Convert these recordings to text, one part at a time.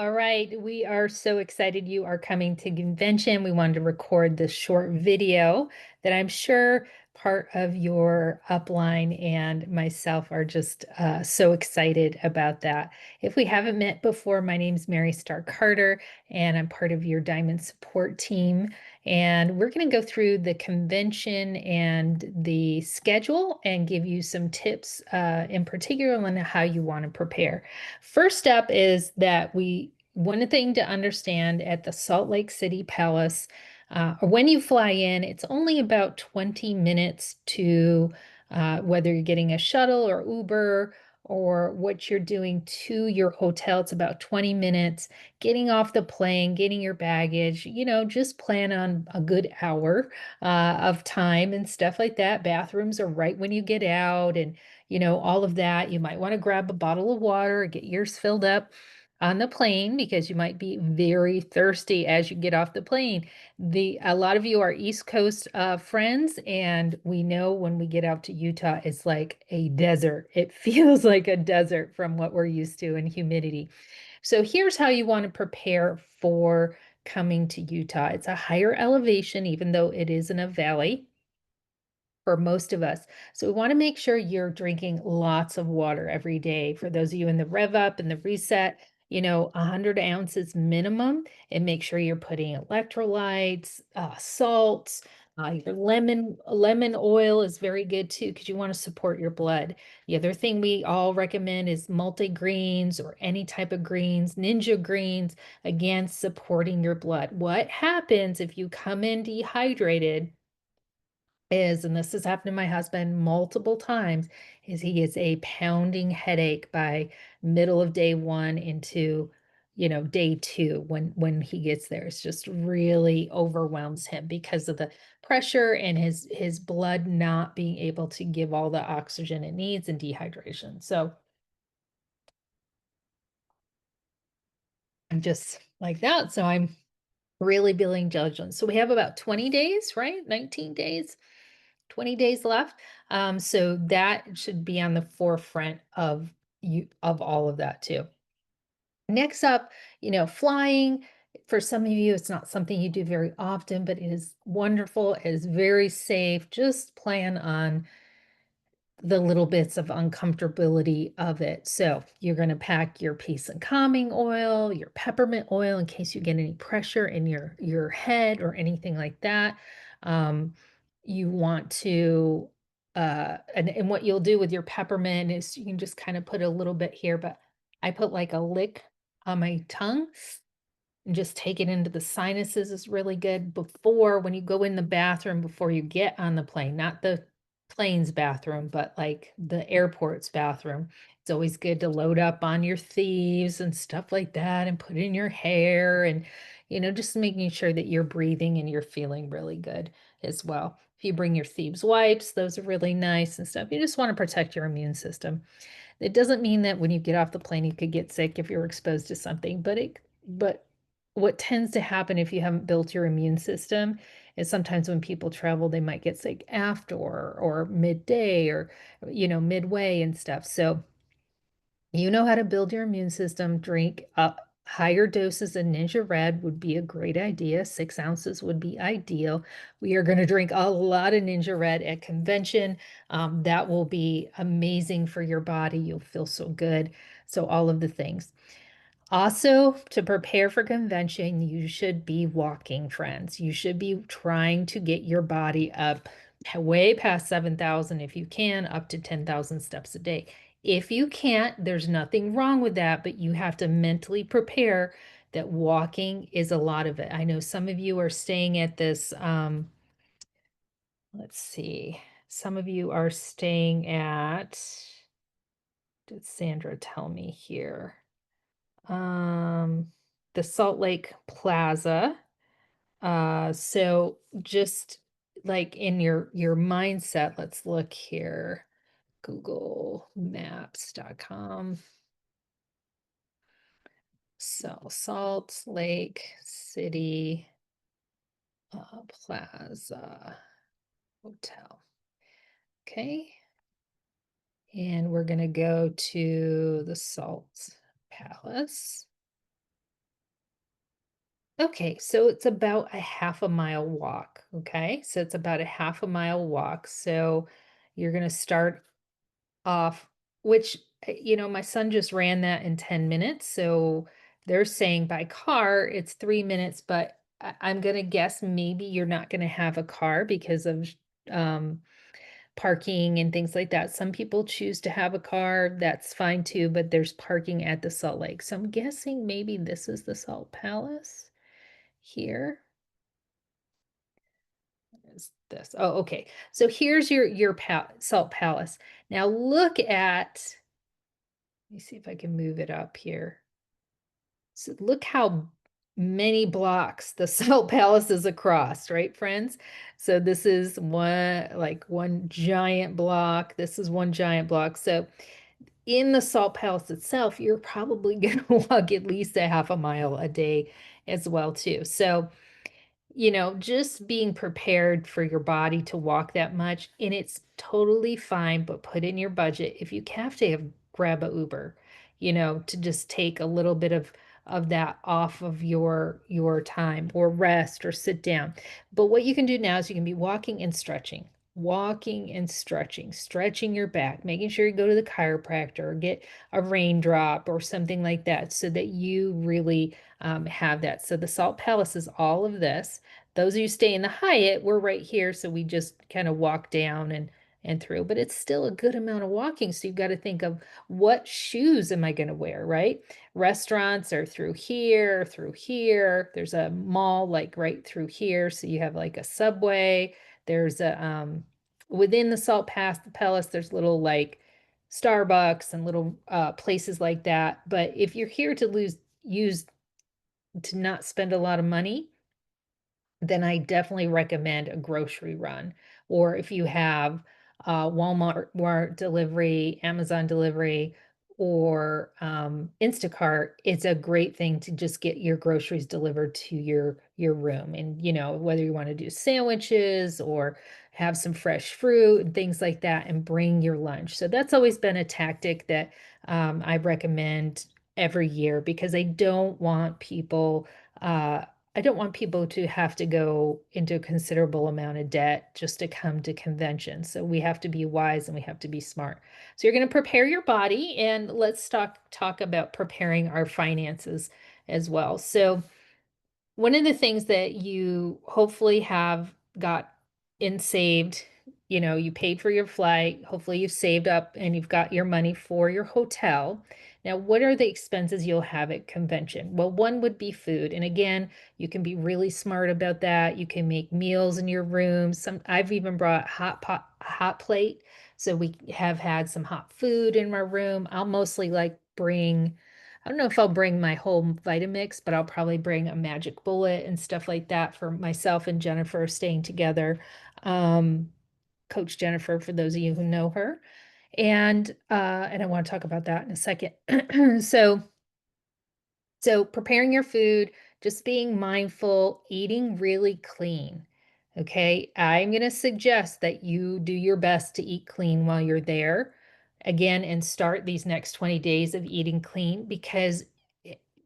All right, we are so excited you are coming to convention. We wanted to record this short video that I'm sure part of your upline and myself are just so excited about that. If we haven't met before, my name is Mary Starr Carter, and I'm part of your Diamond support team. And we're going to go through the convention and the schedule and give you some tips in particular on how you want to prepare. First up is that one thing to understand at the Salt Lake City Palace, or when you fly in, it's only about 20 minutes to whether you're getting a shuttle or Uber or what you're doing to your hotel. It's about 20 minutes getting off the plane, getting your baggage, just plan on a good hour of time and stuff like that. Bathrooms are right when you get out and all of that. You might want to grab a bottle of water, get yours filled up on the plane because you might be very thirsty as you get off the plane. A lot of you are East Coast friends, and we know when we get out to Utah, it's like a desert. It feels like a desert from what we're used to in humidity. So here's how you want to prepare for coming to Utah. It's a higher elevation, even though it is in a valley for most of us. So we want to make sure you're drinking lots of water every day. For those of you in the rev up and the reset, 100 ounces minimum, and make sure you're putting electrolytes, salts, your lemon oil is very good too because you want to support your blood. The other thing we all recommend is multi-greens or any type of greens, ninja greens, again, supporting your blood. What happens if you come in dehydrated is, and this has happened to my husband multiple times, is he gets a pounding headache by middle of day one into, day two when he gets there. It's just really overwhelms him because of the pressure and his blood not being able to give all the oxygen it needs and dehydration. So I'm just like that. So I'm really being diligent. So we have about 20 days, right? 19 days. 20 days left. So that should be on the forefront of all of that too. Next up, flying. For some of you, it's not something you do very often, but it is wonderful. It is very safe. Just plan on the little bits of uncomfortability of it. So you're going to pack your peace and calming oil, your peppermint oil in case you get any pressure in your head or anything like that. Um, you want to and what you'll do with your peppermint is you can just kind of put a little bit here, but I put like a lick on my tongue and just take it into the sinuses is really good before when you go in the bathroom before you get on the plane, not the plane's bathroom, but like the airport's bathroom. It's always good to load up on your thieves and stuff like that and put in your hair and, just making sure that you're breathing and you're feeling really good as well. If you bring your thieves wipes, those are really nice and stuff. You just want to protect your immune system. It doesn't mean that when you get off the plane you could get sick if you're exposed to something, but what tends to happen if you haven't built your immune system is sometimes when people travel they might get sick after or midday or midway and stuff. So you know how to build your immune system. Drink up higher doses of Ninja Red would be a great idea. 6 ounces would be ideal. We are going to drink a lot of Ninja Red at convention. That will be amazing for your body. You'll feel so good. So all of the things. Also, to prepare for convention, you should be walking, friends. You should be trying to get your body up way past 7,000 if you can, up to 10,000 steps a day. If you can't, there's nothing wrong with that, but you have to mentally prepare that walking is a lot of it. I know some of you are staying at this, let's see, some of you are staying at, did Sandra tell me here? um, the Salt Lake Plaza. So just like in your mindset, let's look here. Googlemaps.com. So Salt Lake City Plaza Hotel. Okay. And we're going to go to the Salt Palace. Okay, so it's about a half a mile walk. Okay, so it's about a half a mile walk. So you're going to start off, which, my son just ran that in 10 minutes. So they're saying by car it's 3 minutes, but I'm going to guess maybe you're not going to have a car because of um, parking and things like that. Some people choose to have a car, that's fine too, but there's parking at the Salt Lake. So I'm guessing maybe this is the Salt Palace here. Is this? Oh, okay. So here's your Salt Palace. Now look at, let me see if I can move it up here. So look how many blocks the Salt Palace is across, right, friends? So this is one giant block. This is one giant block. So in the Salt Palace itself, you're probably going to walk at least a half a mile a day as well, too. So just being prepared for your body to walk that much, and it's totally fine, but put in your budget if you have to grab a Uber, to just take a little bit of that off of your time or rest or sit down. But what you can do now is you can be walking and stretching your back, making sure you go to the chiropractor or get a raindrop or something like that so that you really have that. So the Salt Palace is all of this. Those of you stay in the Hyatt, we're right here, so we just kind of walk down and through. But it's still a good amount of walking, so you've got to think of what shoes am I going to wear, right? Restaurants are through here, through here. There's a mall like right through here, so you have like a Subway. There's a within the Salt Pass, the Palace, there's little like Starbucks and little places like that. But if you're here to use to not spend a lot of money, then I definitely recommend a grocery run. Or if you have Walmart delivery, Amazon delivery, or Instacart, it's a great thing to just get your groceries delivered to your room. And whether you want to do sandwiches or have some fresh fruit and things like that, and bring your lunch. So that's always been a tactic that I recommend every year because uh, I don't want people to have to go into a considerable amount of debt just to come to conventions. So we have to be wise and we have to be smart. So you're going to prepare your body, and let's talk about preparing our finances as well. So one of the things that you hopefully have got in saved, you paid for your flight, hopefully you've saved up and you've got your money for your hotel. Now, what are the expenses you'll have at convention? Well, one would be food. And again, you can be really smart about that. You can make meals in your room. I've even brought hot plate. So we have had some hot food in my room. I'll mostly like I don't know if I'll bring my whole Vitamix, but I'll probably bring a magic bullet and stuff like that for myself and Jennifer staying together. Um, Coach Jennifer, for those of you who know her. And I want to talk about that in a second. So preparing your food, just being mindful, eating really clean. Okay. I'm going to suggest that you do your best to eat clean while you're there again and start these next 20 days of eating clean because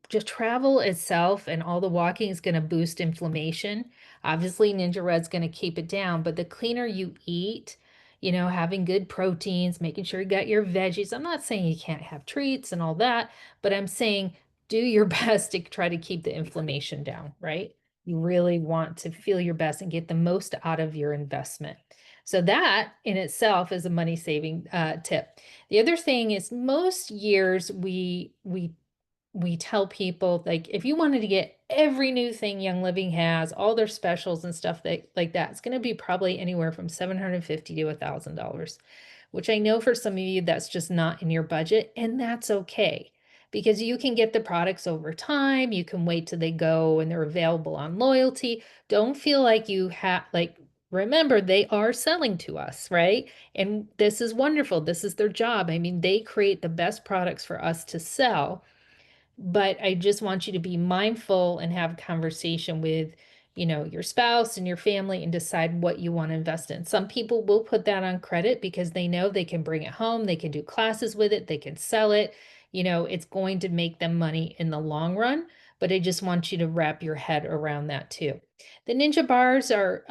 just travel itself and all the walking is going to boost inflammation. Obviously, Ninja Red's going to keep it down, but the cleaner you eat, having good proteins, making sure you got your veggies. I'm not saying you can't have treats and all that, but I'm saying do your best to try to keep the inflammation down, right? You really want to feel your best and get the most out of your investment. So that in itself is a money saving tip. The other thing is most years we tell people like if you wanted to get every new thing Young Living has, all their specials and stuff like that, it's going to be probably anywhere from $750 to $1,000, which I know for some of you that's just not in your budget, and that's okay because you can get the products over time. You can wait till they go and they're available on loyalty. Don't feel like you have like remember they are selling to us, right? And this is wonderful. This is their job. I mean, they create the best products for us to sell, but I just want you to be mindful and have a conversation with, your spouse and your family and decide what you want to invest in. Some people will put that on credit because they know they can bring it home, they can do classes with it, they can sell it. it's going to make them money in the long run, but I just want you to wrap your head around that too. The Ninja bars are,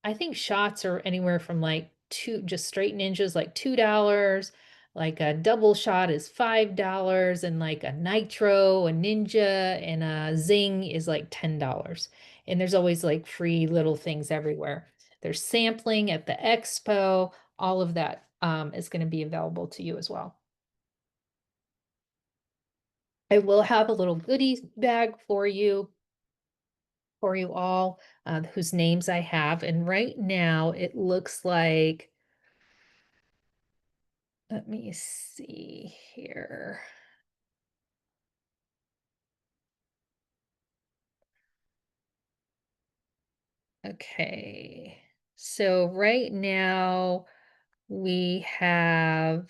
I think shots are anywhere from like just straight Ninjas, like $2. Like a double shot is $5, and like a Nitro, a Ninja, and a Zing is like $10. And there's always like free little things everywhere. There's sampling at the expo. All of that is going to be available to you as well. I will have a little goodies bag for you all, whose names I have. And right now it looks like, let me see here. Okay. So right now we have,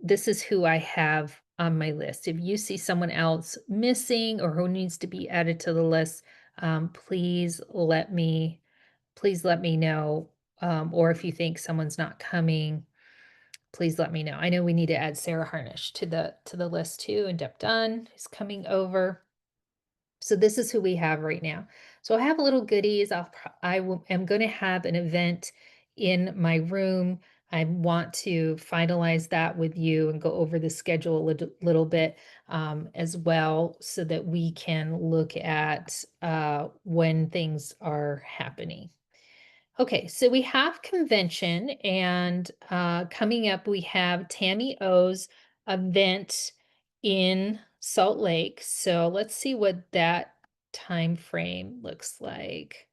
this is who I have on my list. If you see someone else missing or who needs to be added to the list, please let me know. Or if you think someone's not coming, please let me know. I know we need to add Sarah Harnish to the list too, and Deb Dunn is coming over. So this is who we have right now. So I have little goodies. Am going to have an event in my room. I want to finalize that with you and go over the schedule a little bit as well, so that we can look at when things are happening. Okay, so we have convention, and coming up we have Tammy O's event in Salt Lake. So let's see what that time frame looks like.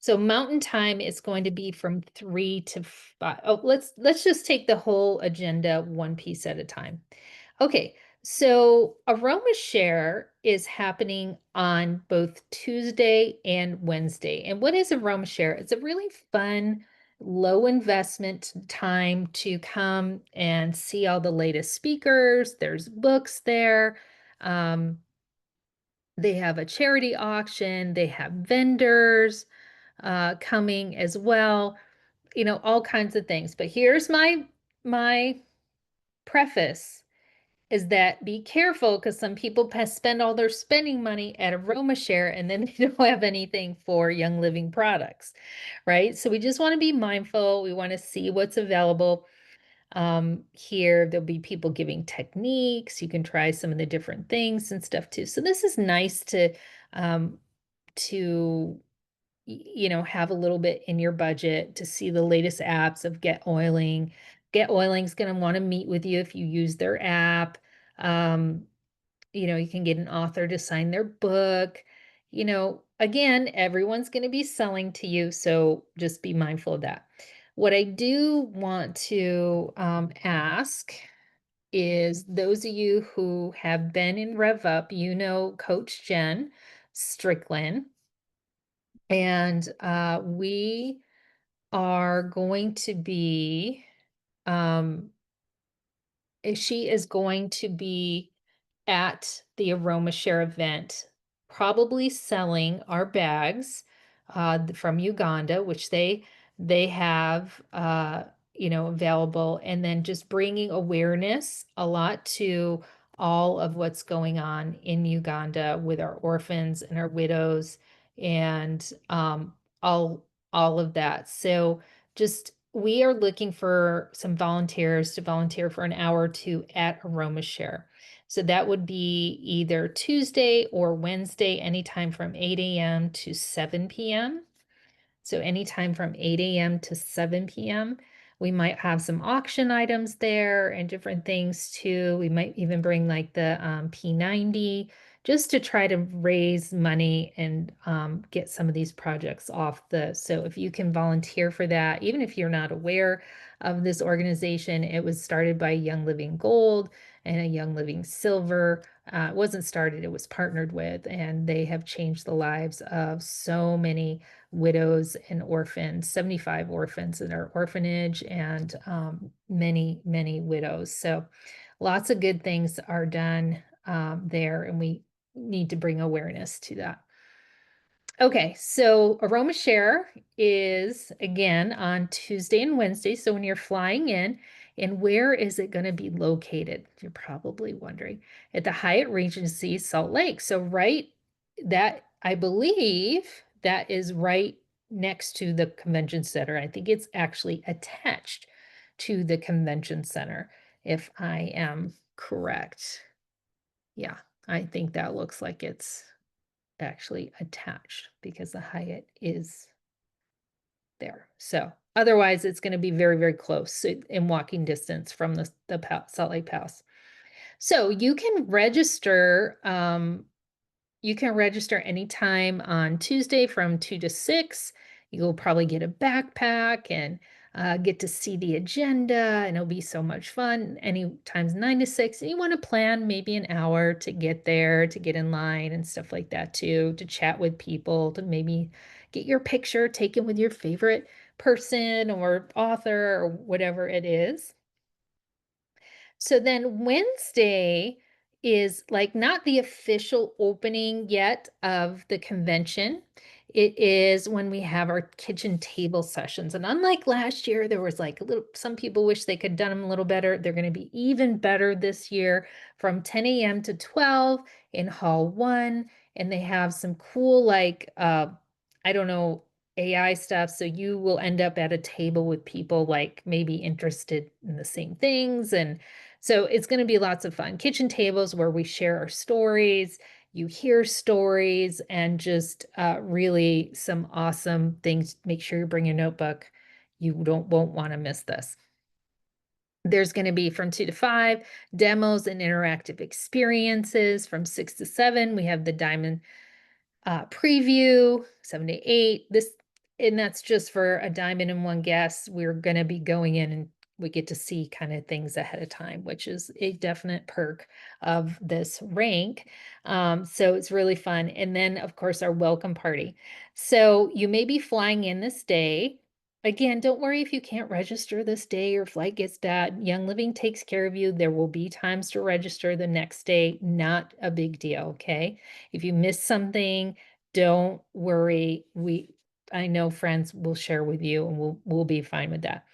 So Mountain Time is going to be from 3 to 5. Oh, let's just take the whole agenda one piece at a time. Okay, so Aroma Share is happening on both Tuesday and Wednesday. And what is Aroma Share? It's a really fun, low investment time to come and see all the latest speakers. There's books there. Um, they have a charity auction. They have vendors coming as well. All kinds of things. But here's my preface is that be careful, because some people spend all their spending money at Aroma Share and then they don't have anything for Young Living products, right? So we just want to be mindful. We want to see what's available. Here, there'll be people giving techniques. You can try some of the different things and stuff too. So this is nice um, to have a little bit in your budget to see the latest apps of Get Oiling. Get Oiling's going to want to meet with you if you use their app. Um, you can get an author to sign their book. Again, everyone's going to be selling to you, so just be mindful of that. What I do want to ask is, those of you who have been in Rev Up, Coach Jen Strickland, and we are going to be, um, she is going to be at the Aroma Share event, probably selling our bags from Uganda, which they have available, and then just bringing awareness a lot to all of what's going on in Uganda with our orphans and our widows, and all of that. So just we are looking for some volunteers to volunteer for an hour or two at Aroma Share. So that would be either Tuesday or Wednesday, anytime from 8 a.m. to 7 p.m. So anytime from 8 a.m. to 7 p.m. We might have some auction items there and different things too. We might even bring like the P90, just to try to raise money and get some of these projects off so if you can volunteer for that, even if you're not aware of this organization, it was started by Young Living Gold and a Young Living Silver. It wasn't started, it was partnered with, and they have changed the lives of so many widows and orphans, 75 orphans in our orphanage, and many, many widows. So lots of good things are done there, and we need to bring awareness to that. Okay, so Aroma Share is again on Tuesday and Wednesday. So when you're flying in, And where is it going to be located? You're probably wondering. At the Hyatt Regency Salt Lake. So right that I believe that is right next to the convention center. I think it's actually attached to the convention center, if I am correct. Yeah, I think that looks like it's actually attached because the Hyatt is there. So otherwise, it's going to be very, very close in walking distance from the Salt Lake Palace. So you can register anytime on Tuesday from 2 to 6. You'll probably get a backpack and get to see the agenda, and it'll be so much fun. Any times 9 to 6. And you want to plan maybe an hour to get there, to get in line and stuff like that too, to chat with people, to maybe get your picture taken with your favorite person or author or whatever it is. So then Wednesday is like not the official opening yet of the convention. It is when we have our kitchen table sessions. And unlike last year, there was like a little, some people wish they could have done them a little better. They're going to be even better this year from 10 a.m. to 12 in Hall 1. And they have some cool, like, I don't know, AI stuff. So you will end up at a table with people like maybe interested in the same things. And so it's going to be lots of fun. Kitchen tables where we share our stories, you hear stories, and just really some awesome things. Make sure you bring your notebook. You won't want to miss this. There's going to be from 2 to 5 demos and interactive experiences. From 6 to 7, we have the Diamond preview, 78. And that's just for a diamond and one guess. We're going to be going in and we get to see kind of things ahead of time, which is a definite perk of this rank. So it's really fun. And then, of course, our welcome party. So you may be flying in this day. Again, don't worry if you can't register this day or flight gets bad. Young Living takes care of you. There will be times to register the next day. Not a big deal, okay? If you miss something, don't worry. I know friends will share with you and we'll be fine with that.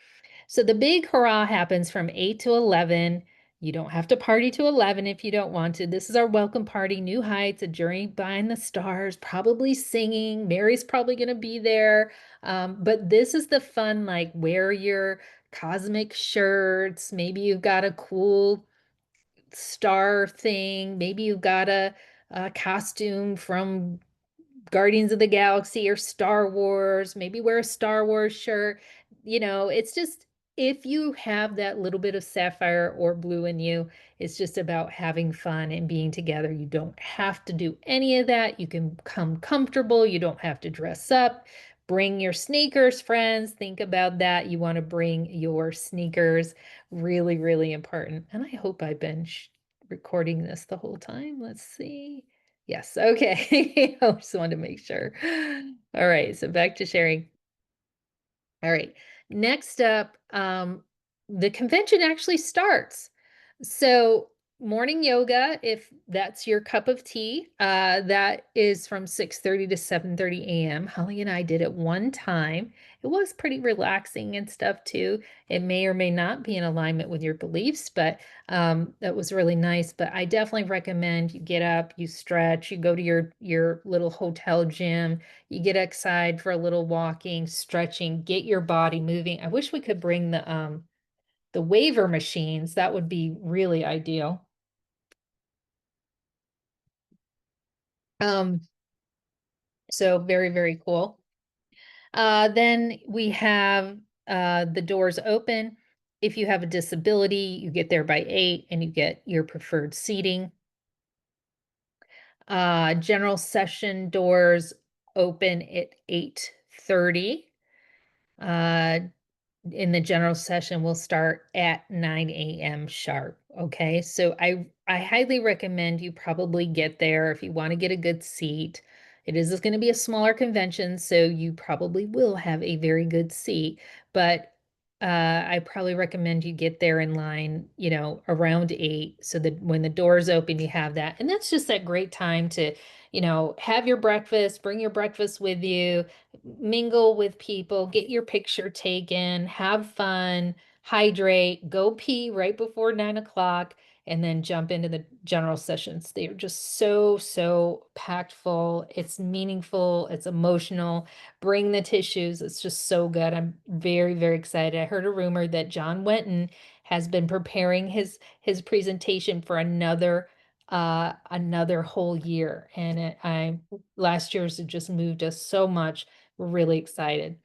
So the big hurrah happens from 8 to 11. You don't have to party to 11 if you don't want to. This is our welcome party, New Heights, a journey behind the stars, probably singing. Mary's probably going to be there. But this is the fun, like wear your cosmic shirts. Maybe you've got a cool star thing. Maybe you've got a costume from Guardians of the Galaxy or Star Wars, maybe wear a Star Wars shirt. It's just if you have that little bit of sapphire or blue in you, it's just about having fun and being together. You don't have to do any of that. You can come comfortable. You don't have to dress up. Bring your sneakers, friends. Think about that. You want to bring your sneakers. Really, really important. And I hope I've been recording this the whole time. Let's see. Yes, okay. I just wanted to make sure. All right, so back to sharing. All right, next up, the convention actually starts. So morning yoga, if that's your cup of tea, that is from 6:30 to 7:30 a.m. Holly and I did it one time. It was pretty relaxing and stuff too. It may or may not be in alignment with your beliefs, but that was really nice. But I definitely recommend you get up, you stretch, you go to your little hotel gym, you get outside for a little walking, stretching, get your body moving. I wish we could bring the waiver machines. That would be really ideal. Um, so very, very cool. Then we have the doors open. If you have a disability, you get there by 8 and you get your preferred seating. General session doors open at 8:30. Uh, in the general session will start at 9 a.m. sharp. Okay, so I highly recommend you probably get there if you want to get a good seat. It is going to be a smaller convention, so you probably will have a very good seat, but I probably recommend you get there in line, around 8 so that when the doors open, you have that. And that's just that great time to, have your breakfast, bring your breakfast with you, mingle with people, get your picture taken, have fun, hydrate, go pee right before 9 o'clock, and then jump into the general sessions. They are just so, so packed full. It's meaningful, it's emotional. Bring the tissues. It's just so good. I'm very, very excited. I heard a rumor that John Wenton has been preparing his presentation for another whole year. And I last year's it just moved us so much. We're really excited.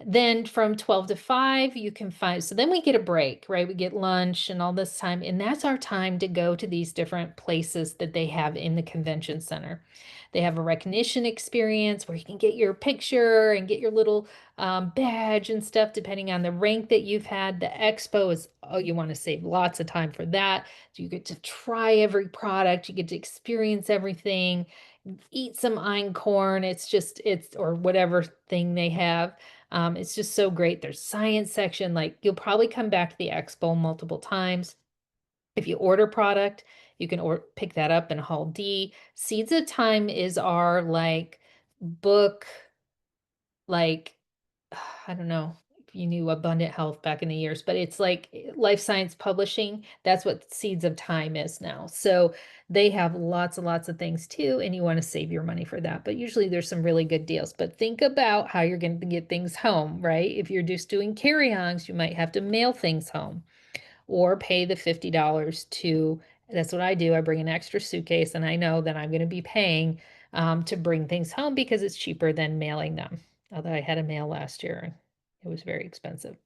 Then from 12 to 5, you can find, so then we get a break, right? We get lunch and all this time, and that's our time to go to these different places that they have in the convention center. They have a recognition experience where you can get your picture and get your little badge and stuff, depending on the rank that you've had. The expo is, oh, you want to save lots of time for that. So you get to try every product, you get to experience everything, eat some einkorn. Or whatever thing they have. It's just so great. There's science section. Like you'll probably come back to the expo multiple times. If you order product, you can pick that up in Hall D. Seeds of Time is our like book, like I don't know if you knew Abundant Health back in the years, but it's like life science publishing. That's what Seeds of Time is now. So they have lots and lots of things too, and you want to save your money for that. But usually there's some really good deals. But think about how you're going to get things home, right? If you're just doing carry-ons, you might have to mail things home or pay the $50 to, that's what I do. I bring an extra suitcase and I know that I'm going to be paying to bring things home because it's cheaper than mailing them. Although I had a mail last year and it was very expensive.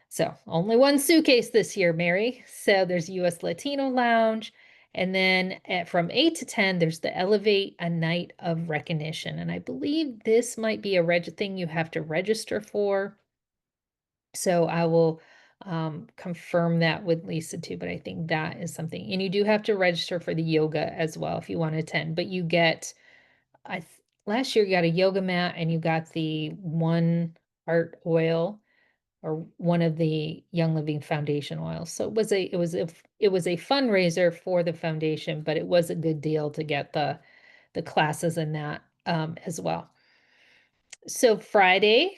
So only one suitcase this year, Mary. So there's US Latino Lounge. And then from 8 to 10, there's the Elevate a Night of Recognition. And I believe this might be a thing you have to register for. So I will confirm that with Lisa too, but I think that is something. And you do have to register for the yoga as well if you want to attend. But you get, last year you got a yoga mat and you got the One Heart oil or one of the Young Living Foundation oils. So it was a fundraiser for the foundation, but it was a good deal to get the classes in that as well. So Friday,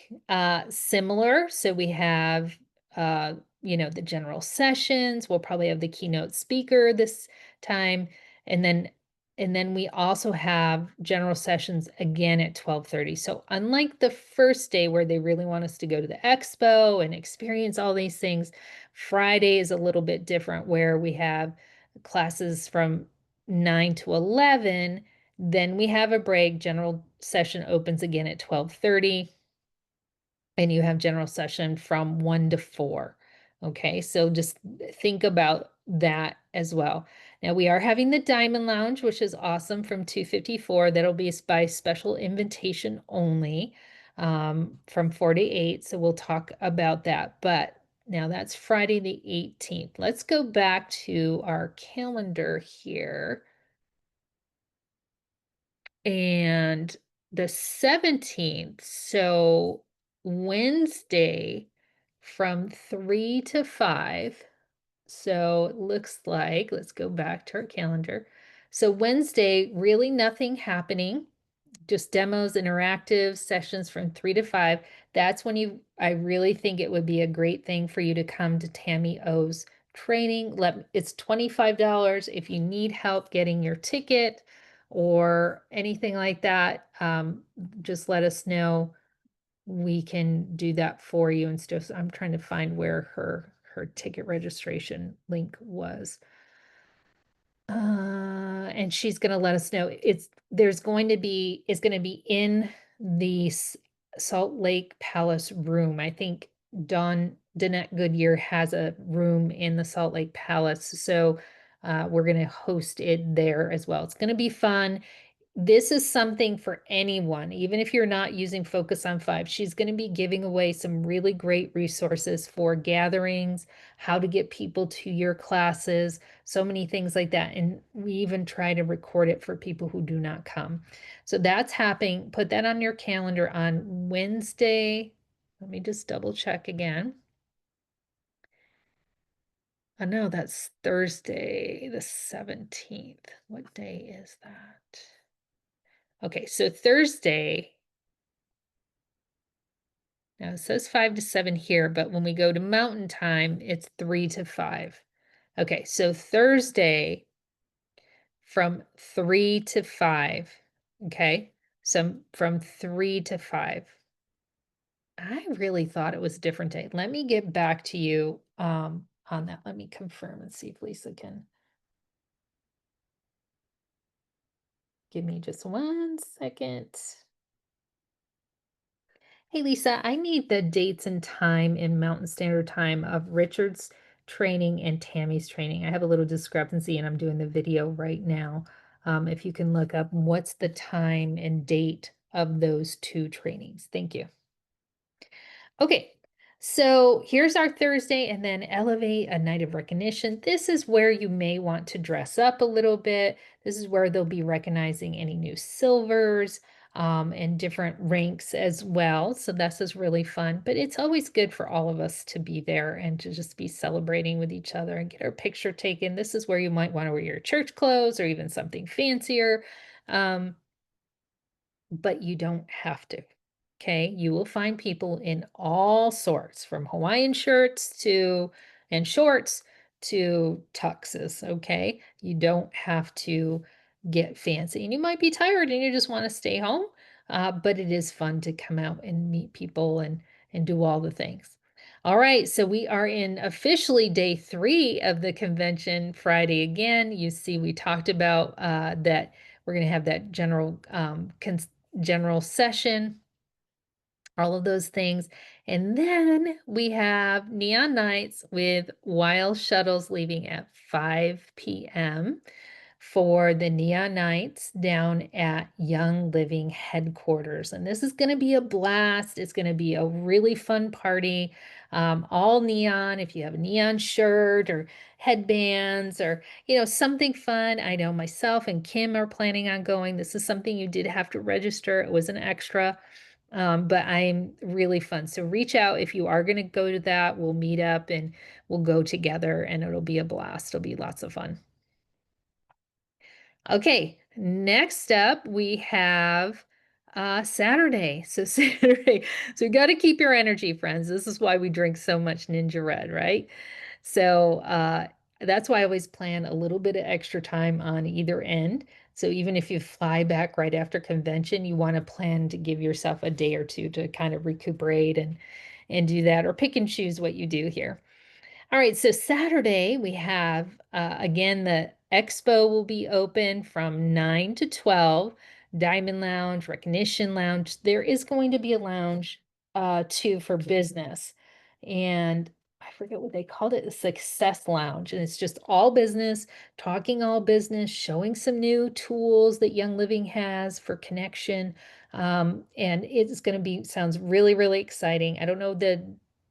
similar. So we have, the general sessions. We'll probably have the keynote speaker this time. And then, and then we also have general sessions again at 12:30. So unlike the first day where they really want us to go to the expo and experience all these things, Friday is a little bit different where we have classes from 9 to 11, then we have a break. General session opens again at 12:30, and you have general session from 1 to 4. Okay, so just think about that as well. Now we are having the Diamond Lounge, which is awesome, from 2:54. That'll be by special invitation only, from 4 to 8. So we'll talk about that. But now that's Friday the 18th. Let's go back to our calendar here. And the 17th, so Wednesday from 3 to 5. So it looks like, let's go back to our calendar. So Wednesday, really nothing happening, just demos, interactive sessions from 3 to 5. That's when I really think it would be a great thing for you to come to Tammy O's training. It's $25 if you need help getting your ticket or anything like that. Just let us know. We can do that for you and stuff. I'm trying to find where her ticket registration link was. And she's going to let us know. It's going to be in the Salt Lake Palace room. I think Danette Goodyear has a room in the Salt Lake Palace. So we're going to host it there as well. It's going to be fun. This is something for anyone, even if you're not using Focus on 5. She's going to be giving away some really great resources for gatherings, how to get people to your classes, so many things like that. And we even try to record it for people who do not come. So that's happening. Put that on your calendar on Wednesday. Let me just double check again. Oh no, that's Thursday, the 17th. What day is that? Okay, so Thursday Now it says 5 to 7 here, but when we go to Mountain Time, it's 3 to 5. Okay, so Thursday from 3 to 5. Okay, so from 3 to 5. I really thought it was a different day. Let me get back to you on that. Let me confirm and see if Lisa can give me just 1 second. Hey Lisa, I need the dates and time in Mountain Standard Time of Richard's training and Tammy's training. I have a little discrepancy and I'm doing the video right now. If you can look up what's the time and date of those two trainings. Thank you. Okay, so here's our Thursday and then Elevate a Night of Recognition. This is where you may want to dress up a little bit. This is where they'll be recognizing any new silvers and different ranks as well. So this is really fun, but it's always good for all of us to be there and to just be celebrating with each other and get our picture taken. This is where you might want to wear your church clothes or even something fancier. Um, but you don't have to. Okay, you will find people in all sorts, from Hawaiian shirts to and shorts to tuxes. Okay, you don't have to get fancy, and you might be tired and you just want to stay home. But it is fun to come out and meet people and do all the things. All right, so we are in officially day 3 of the convention Friday again. You see, we talked about that we're going to have that general session, all of those things. And then we have neon nights with wild shuttles leaving at 5 p.m. for the neon nights down at Young Living headquarters. And this is going to be a blast. It's going to be a really fun party. All neon. If you have a neon shirt or headbands or something fun. I know myself and Kim are planning on going. This is something you did have to register. It was an extra. But I'm really fun. So reach out if you are going to go to that. We'll meet up and we'll go together and it'll be a blast. It'll be lots of fun. Okay, next up we have Saturday. So Saturday. So you got to keep your energy, friends. This is why we drink so much Ninja Red, right? So that's why I always plan a little bit of extra time on either end. So even if you fly back right after convention, you want to plan to give yourself a day or two to kind of recuperate and do that, or pick and choose what you do here. All right, so Saturday we have again the expo will be open from 9 to 12. Diamond Lounge, Recognition Lounge. There is going to be a lounge too for business. And I forget what they called it, the Success Lounge. And it's just all business, talking all business, showing some new tools that Young Living has for connection. And it's going to be, sounds really, really exciting. I don't know the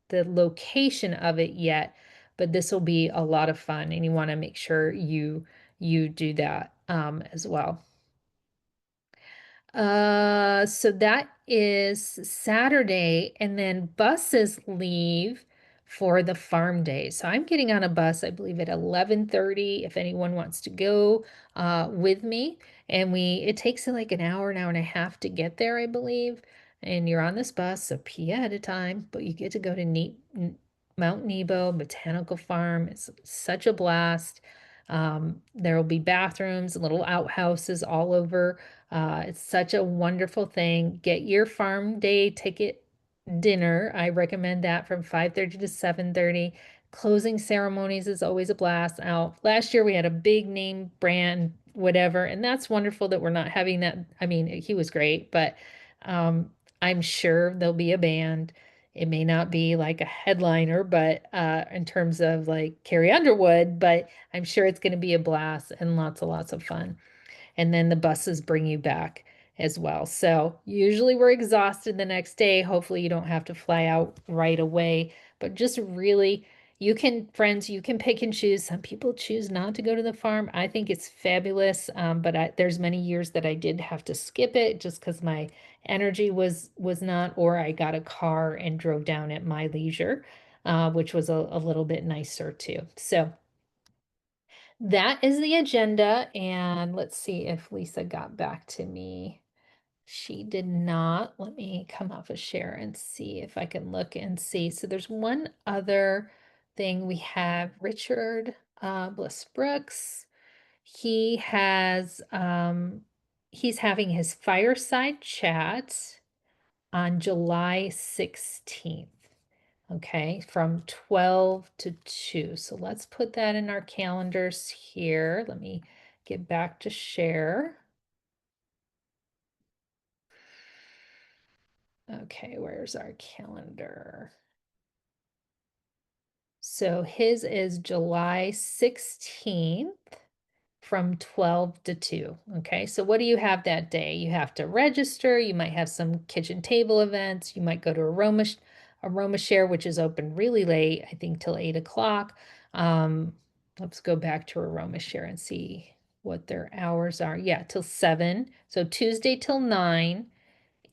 location of it yet, but this will be a lot of fun and you want to make sure you do that as well. So that is Saturday, and then buses leave for the farm day. So I'm getting on a bus, I believe, at 11:30 if anyone wants to go with me. And it takes like an hour and a half to get there, I believe. And you're on this bus, so pee ahead of time, but you get to go to Mount Nebo Botanical Farm. It's such a blast. There will be bathrooms, little outhouses all over. It's such a wonderful thing. Get your farm day ticket dinner. I recommend that from 5:30 to 7:30. Closing ceremonies is always a blast. Now, last year we had a big name brand, whatever, and that's wonderful that we're not having that. I mean, he was great, but I'm sure there'll be a band. It may not be like a headliner, but in terms of like Carrie Underwood, but I'm sure it's going to be a blast and lots of fun. And then the buses bring you back as well. So usually we're exhausted the next day. Hopefully you don't have to fly out right away, but just really, friends, you can pick and choose. Some people choose not to go to the farm. I think it's fabulous, but there's many years that I did have to skip it just because my energy was not, or I got a car and drove down at my leisure, which was a little bit nicer too. So that is the agenda, and let's see if Lisa got back to me. She did not. Let me come off of share and see if I can look and see. So there's one other thing. We have Richard Bliss Brooks. He has he's having his fireside chat on July 16th. Okay, from 12 to 2. So let's put that in our calendars here. Let me get back to share. Okay, where's our calendar? So his is July 16th from 12 to 2. Okay, so what do you have that day? You have to register. You might have some kitchen table events. You might go to Aroma Share, which is open really late, I think till 8 o'clock. Let's go back to Aroma Share and see what their hours are. Yeah, till 7. So Tuesday till 9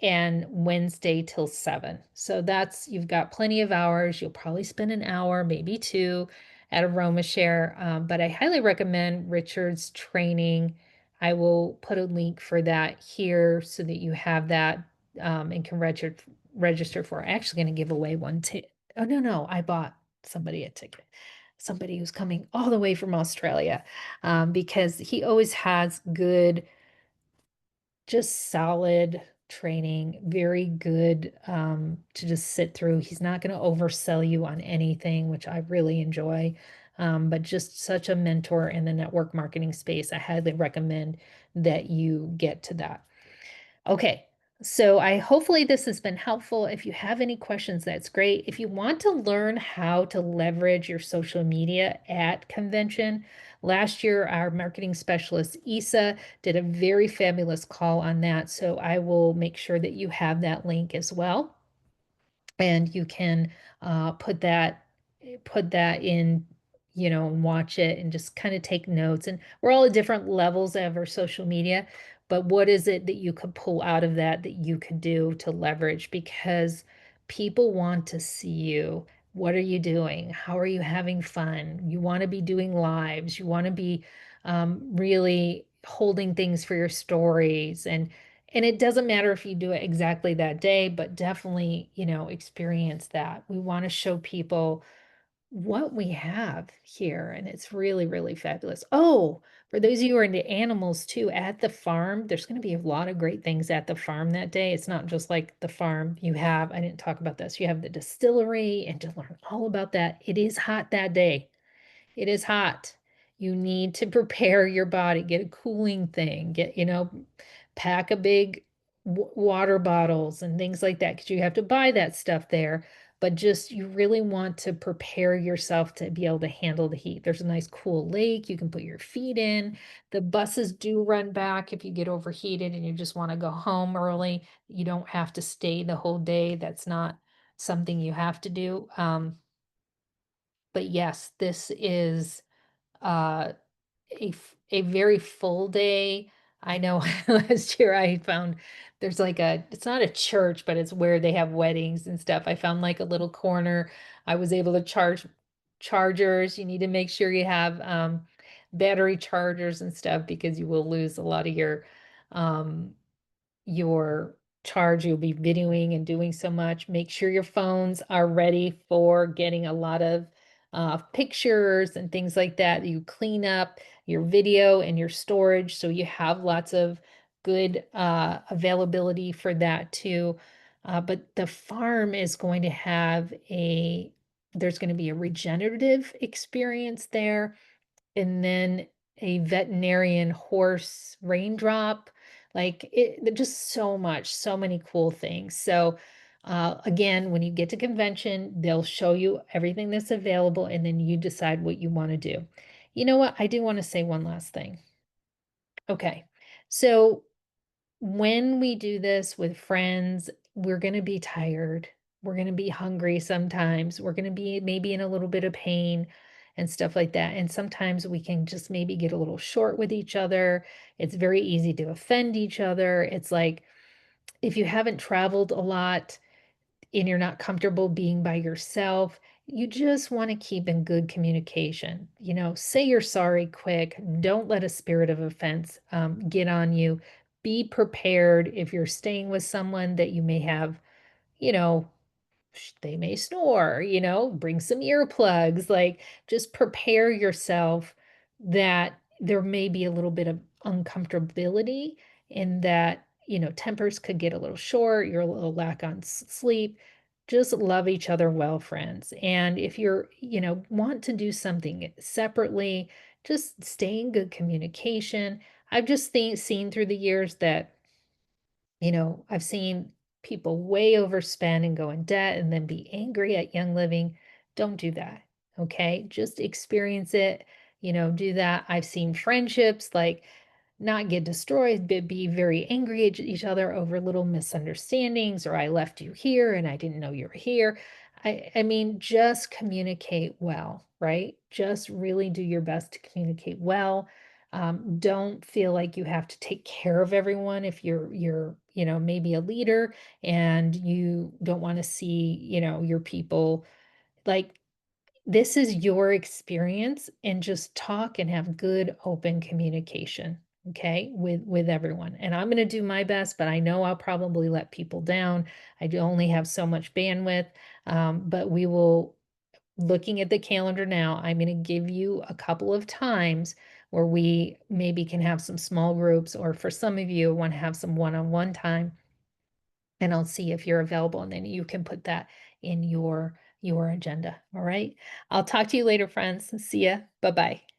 and Wednesday till 7. So that's, you've got plenty of hours. You'll probably spend an hour, maybe two at Aroma Share. But I highly recommend Richard's training. I will put a link for that here so that you have that and can register for. I'm actually going to give away one too. Oh, no, no, I bought somebody a ticket. Somebody who's coming all the way from Australia because he always has good, just solid training, very good to just sit through. He's not going to oversell you on anything, which I really enjoy. But just such a mentor in the network marketing space. I highly recommend that you get to that. Okay, so I hopefully this has been helpful. If you have any questions, that's great. If you want to learn how to leverage your social media at convention, last year our marketing specialist Isa did a very fabulous call on that. So I will make sure that you have that link as well and you can put that in, and watch it and just kind of take notes. And we're all at different levels of our social media, but what is it that you could pull out of that that you could do to leverage? Because people want to see you. What are you doing? How are you having fun? You want to be doing lives. You want to be really holding things for your stories and it doesn't matter if you do it exactly that day, but definitely, experience that. We want to show people what we have here, and it's really, really fabulous. Oh, for those of you who are into animals too, at the farm, there's going to be a lot of great things at the farm that day. It's not just like the farm you have, I didn't talk about this, you have the distillery, and to learn all about that, it is hot that day. It is hot. You need to prepare your body, get a cooling thing, pack a big water bottles and things like that because you have to buy that stuff there. But just you really want to prepare yourself to be able to handle the heat. There's a nice cool lake you can put your feet in. The buses do run back if you get overheated and you just want to go home early. You don't have to stay the whole day. That's not something you have to do. But yes, this is uh, a very full day. I know last year I found there's like it's not a church, but it's where they have weddings and stuff. I found like a little corner. I was able to charge chargers. You need to make sure you have battery chargers and stuff because you will lose a lot of um, your charge. You'll be videoing and doing so much. Make sure your phones are ready for getting a lot of pictures and things like that. You clean up your video and your storage so you have lots of good availability for that too. But the farm is going to have there's going to be a regenerative experience there and then a veterinarian horse raindrop. Like just so much, so many cool things. So again, when you get to convention, they'll show you everything that's available and then you decide what you want to do. You know what? I do want to say one last thing. Okay. So when we do this with friends, we're going to be tired. We're going to be hungry sometimes. We're going to be maybe in a little bit of pain and stuff like that. And sometimes we can just maybe get a little short with each other. It's very easy to offend each other. It's like if you haven't traveled a lot and you're not comfortable being by yourself, you just want to keep in good communication. Say you're sorry quick. Don't let a spirit of offense get on you. be prepared if you're staying with someone that you may have, you know, they may snore, bring some earplugs, like just prepare yourself that there may be a little bit of uncomfortability in that, tempers could get a little short, you're a little lack on sleep. Just love each other well, friends. And if you're, want to do something separately, just stay in good communication. I've just seen through the years that I've seen people way overspend and go in debt and then be angry at Young Living. Don't do that. Okay. Just experience it, do that. I've seen friendships like not get destroyed, but be very angry at each other over little misunderstandings, or I left you here and I didn't know you were here. I mean, just communicate well, right? Just really do your best to communicate well. Don't feel like you have to take care of everyone if you're maybe a leader and you don't want to see your people, like, this is your experience, and just talk and have good open communication, okay, with everyone. And I'm going to do my best, but I know I'll probably let people down. I do only have so much bandwidth. But we will, looking at the calendar now, I'm going to give you a couple of times where we maybe can have some small groups, or for some of you want to have some one-on-one time, and I'll see if you're available, and then you can put that in your agenda. All right. I'll talk to you later, friends. See ya. Bye-bye.